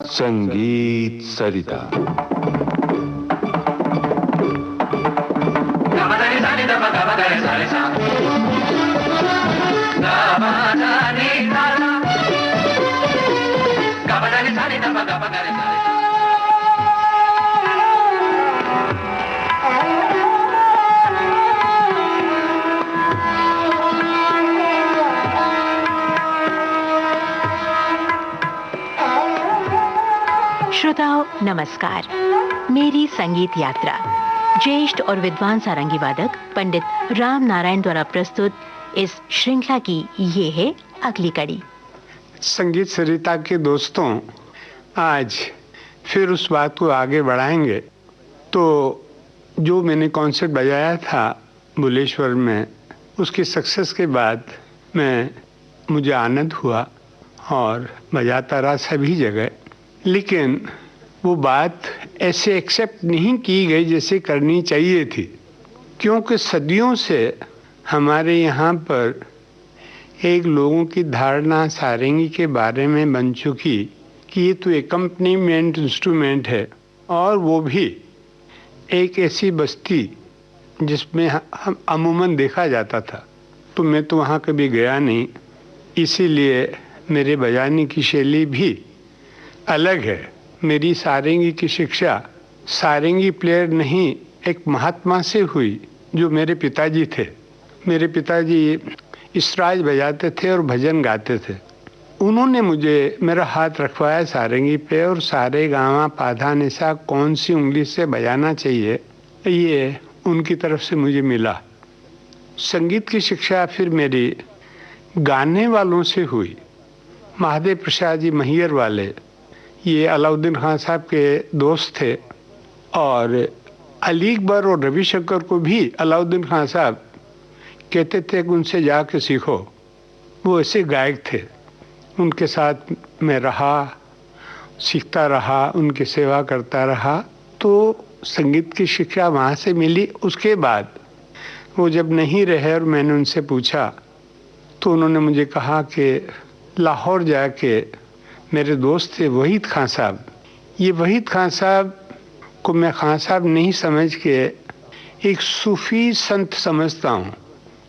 संगीत सरिता। श्रोताओं नमस्कार। मेरी संगीत यात्रा ज्येष्ठ और विद्वान सारंगी वादक पंडित राम नारायण द्वारा प्रस्तुत इस श्रृंखला की ये है अगली कड़ी। संगीत सरिता के दोस्तों, आज फिर उस बात को आगे बढ़ाएंगे। तो जो मैंने कॉन्सर्ट बजाया था बुलेश्वर में, उसकी सक्सेस के बाद मुझे आनंद हुआ और बजाता रहा सभी जगह। लेकिन वो बात ऐसे एक्सेप्ट नहीं की गई जैसे करनी चाहिए थी, क्योंकि सदियों से हमारे यहाँ पर एक लोगों की धारणा सारंगी के बारे में बन चुकी कि ये तो एकम्पनीमेंट इंस्ट्रूमेंट है, और वो भी एक ऐसी बस्ती जिसमें हम अमूमन देखा जाता था। तो मैं तो वहाँ कभी गया नहीं, इसीलिए मेरे बजाने की शैली भी अलग है। मेरी सारंगी की शिक्षा सारंगी प्लेयर नहीं, एक महात्मा से हुई जो मेरे पिताजी थे। मेरे पिताजी इसराज बजाते थे और भजन गाते थे। उन्होंने मुझे मेरा हाथ रखवाया सारंगी पे, और सारे गामा पाधा निशा कौन सी उंगली से बजाना चाहिए, ये उनकी तरफ से मुझे मिला। संगीत की शिक्षा फिर मेरी गाने वालों से हुई। महादेव प्रसाद जी मैहर वाले, ये अलाउद्दीन खान साहब के दोस्त थे, और अली अकबर और रविशंकर को भी अलाउद्दीन खान साहब कहते थे कि उनसे जाके सीखो। वो ऐसे गायक थे। उनके साथ मैं रहा, सीखता रहा, उनकी सेवा करता रहा। तो संगीत की शिक्षा वहाँ से मिली। उसके बाद वो जब नहीं रहे और मैंने उनसे पूछा, तो उन्होंने मुझे कहा कि लाहौर जाके मेरे दोस्त थे वहीद खान साहब, ये वहीद खान साहब को मैं खान साहब नहीं समझ के एक सूफ़ी संत समझता हूँ,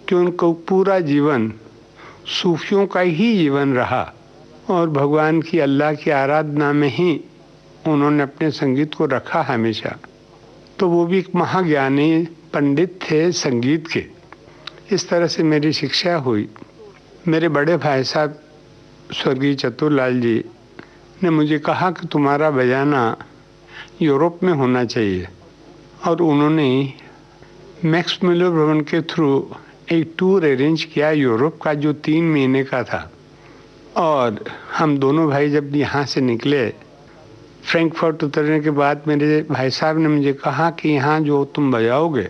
कि उनको पूरा जीवन सूफियों का ही जीवन रहा, और भगवान की, अल्लाह की आराधना में ही उन्होंने अपने संगीत को रखा हमेशा। तो वो भी एक महाज्ञानी पंडित थे संगीत के। इस तरह से मेरी शिक्षा हुई। मेरे बड़े भाई साहब स्वर्गीय चतुरलाल जी ने मुझे कहा कि तुम्हारा बजाना यूरोप में होना चाहिए, और उन्होंने मैक्स मिलर भवन के थ्रू एक टूर अरेंज किया यूरोप का, जो 3 महीने का था। और हम दोनों भाई जब यहाँ से निकले, फ्रैंकफर्ट उतरने के बाद मेरे भाई साहब ने मुझे कहा कि यहाँ जो तुम बजाओगे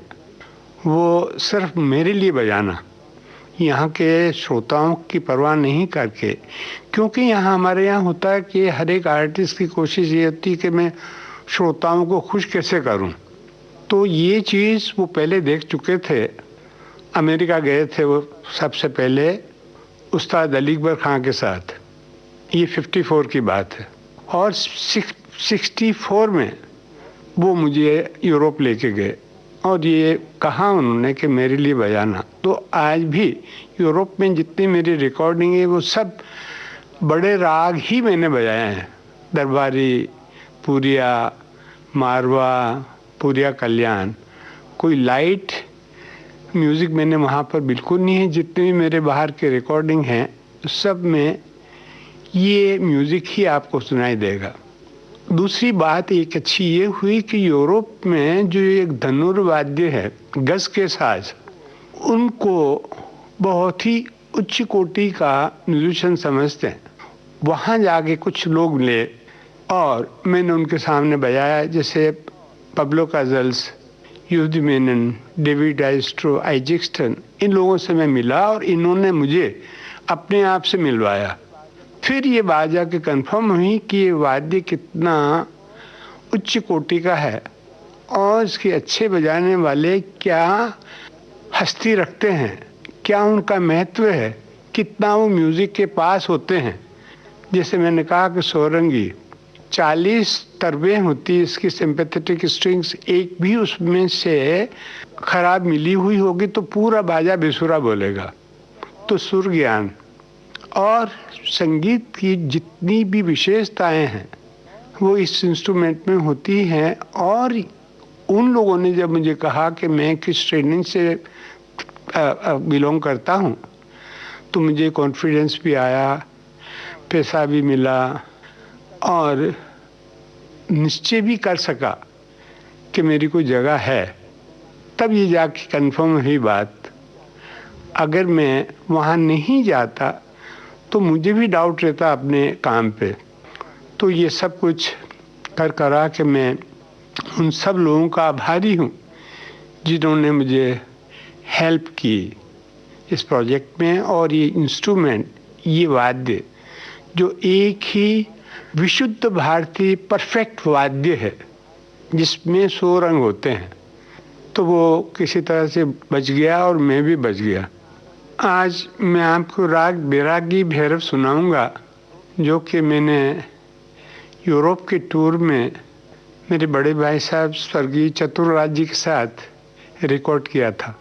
वो सिर्फ मेरे लिए बजाना, यहाँ के श्रोताओं की परवाह नहीं करके। क्योंकि यहाँ हमारे यहाँ होता है कि हर एक आर्टिस्ट की कोशिश ये होती है कि मैं श्रोताओं को खुश कैसे करूँ। तो ये चीज़ वो पहले देख चुके थे। अमेरिका गए थे वो सबसे पहले उस्ताद अली अकबर खां के साथ, ये 54 की बात है। और 64 में वो मुझे यूरोप लेके गए, और ये कहा उन्होंने कि मेरे लिए बजाना। तो आज भी यूरोप में जितनी मेरी रिकॉर्डिंग है वो सब बड़े राग ही मैंने बजाए हैं। दरबारी, पूरिया, मारवा, पूरिया कल्याण। कोई लाइट म्यूज़िक मैंने वहाँ पर बिल्कुल नहीं है। जितने भी मेरे बाहर के रिकॉर्डिंग हैं सब में ये म्यूज़िक ही आपको सुनाई देगा। दूसरी बात एक अच्छी ये हुई कि यूरोप में जो एक धनुर्वाद्य है, गज के साज, उनको बहुत ही उच्च कोटि का म्यूजिशियन समझते हैं। वहाँ जाके कुछ लोग मिले और मैंने उनके सामने बजाया, जैसे पब्लो काजल्स, यूदी मेनन, डेविड आइस्ट्रो, आइजेक्स्टन, इन लोगों से मैं मिला और इन्होंने मुझे अपने आप से मिलवाया। फिर ये बात जाके कन्फर्म हुई कि ये वाद्य कितना उच्च कोटि का है, और इसके अच्छे बजाने वाले क्या हस्ती रखते हैं, क्या उनका महत्व है, कितना वो म्यूज़िक के पास होते हैं। जैसे मैंने कहा कि सोरंगी 40 तरबें होती इसकी सिंपैथेटिक स्ट्रिंग्स, एक भी उसमें से खराब मिली हुई होगी तो पूरा बाजा बेसुरा बोलेगा। तो सुर ज्ञान और संगीत की जितनी भी विशेषताएं हैं वो इस इंस्ट्रूमेंट में होती हैं। और उन लोगों ने जब मुझे कहा कि मैं किस ट्रेनिंग से बिलोंग करता हूँ तो मुझे कॉन्फिडेंस भी आया, पैसा भी मिला और निश्चय भी कर सका कि मेरी कोई जगह है। तब ये जाके कंफर्म हुई बात। अगर मैं वहाँ नहीं जाता तो मुझे भी डाउट रहता अपने काम पे। तो ये सब कुछ कर करा के मैं उन सब लोगों का आभारी हूँ जिन्होंने मुझे हेल्प की इस प्रोजेक्ट में। और ये इंस्ट्रूमेंट, ये वाद्य जो एक ही विशुद्ध भारतीय परफेक्ट वाद्य है जिसमें 100 रंग होते हैं, तो वो किसी तरह से बच गया और मैं भी बच गया। आज मैं आपको राग बैरागी भैरव सुनाऊंगा जो कि मैंने यूरोप के टूर में मेरे बड़े भाई साहब स्वर्गीय चतुरराज जी के साथ रिकॉर्ड किया था।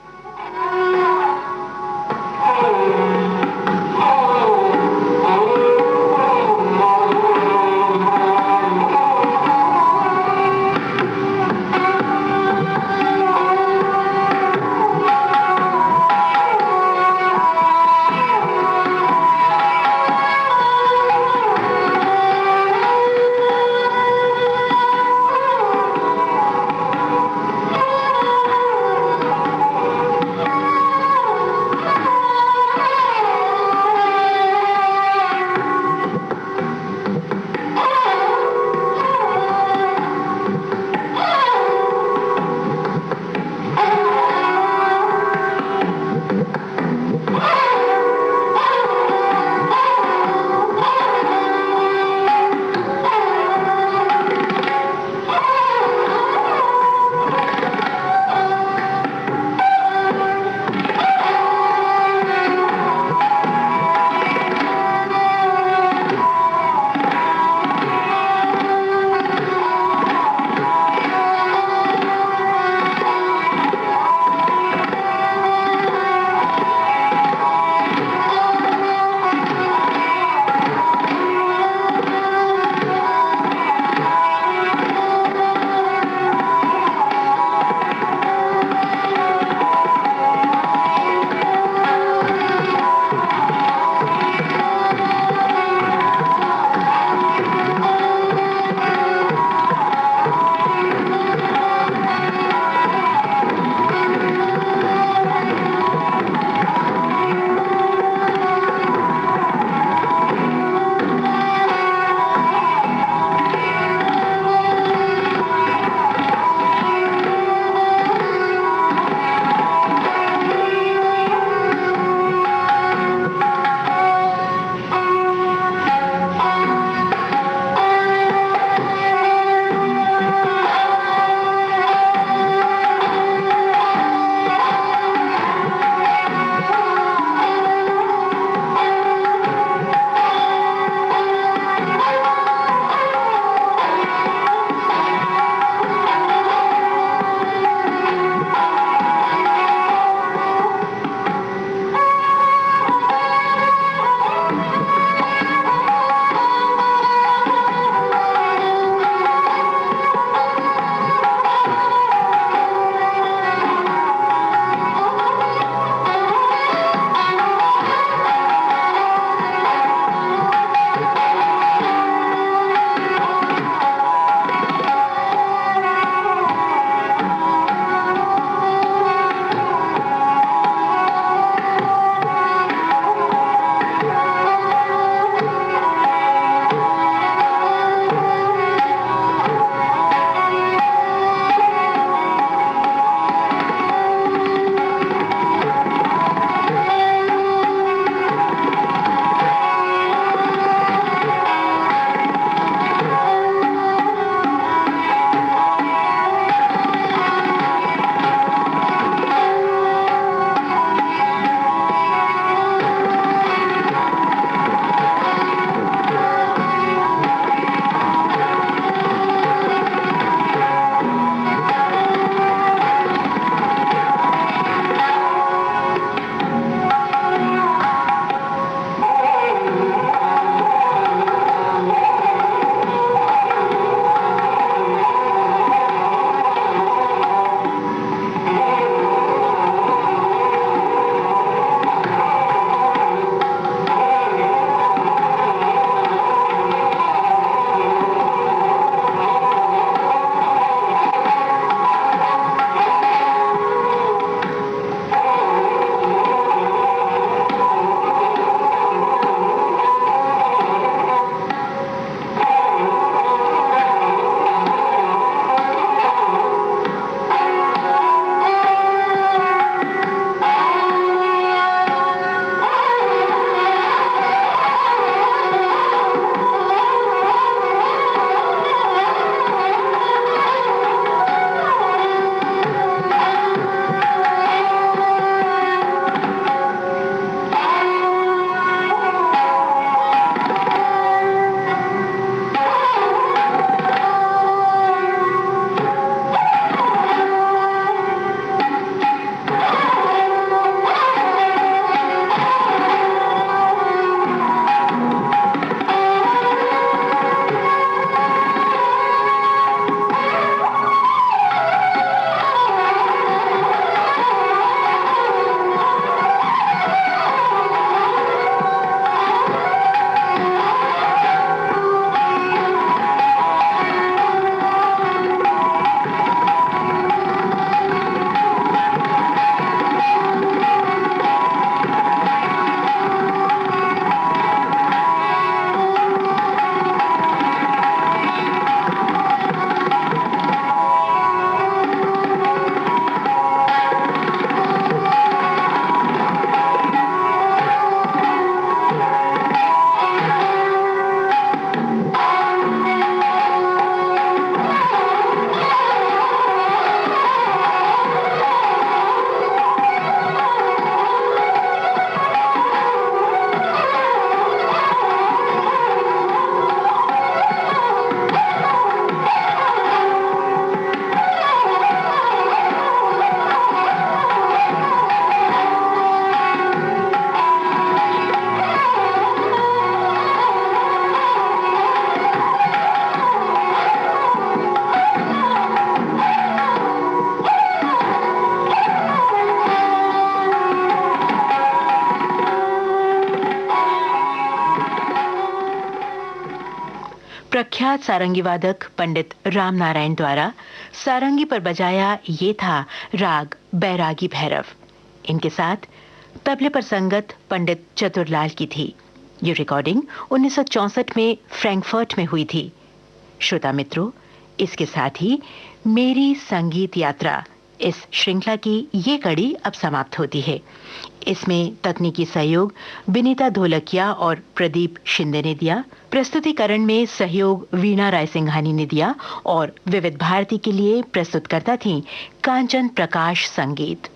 विख्यात सारंगी वादक पंडित राम नारायण द्वारा सारंगी पर बजाया ये था राग बैरागी भैरव। इनके साथ तबले पर संगत पंडित चतुरलाल की थी। ये रिकॉर्डिंग 1964 में फ्रैंकफर्ट में हुई थी। श्रोता मित्रों, इसके साथ ही मेरी संगीत यात्रा इस श्रृंखला की ये कड़ी अब समाप्त होती है। इसमें तकनीकी सहयोग विनीता धोलकिया और प्रदीप शिंदे ने दिया। प्रस्तुतिकरण में सहयोग वीणा राय सिंघानी ने दिया और विविध भारती के लिए प्रस्तुतकर्ता थीं कांचन प्रकाश संगीत।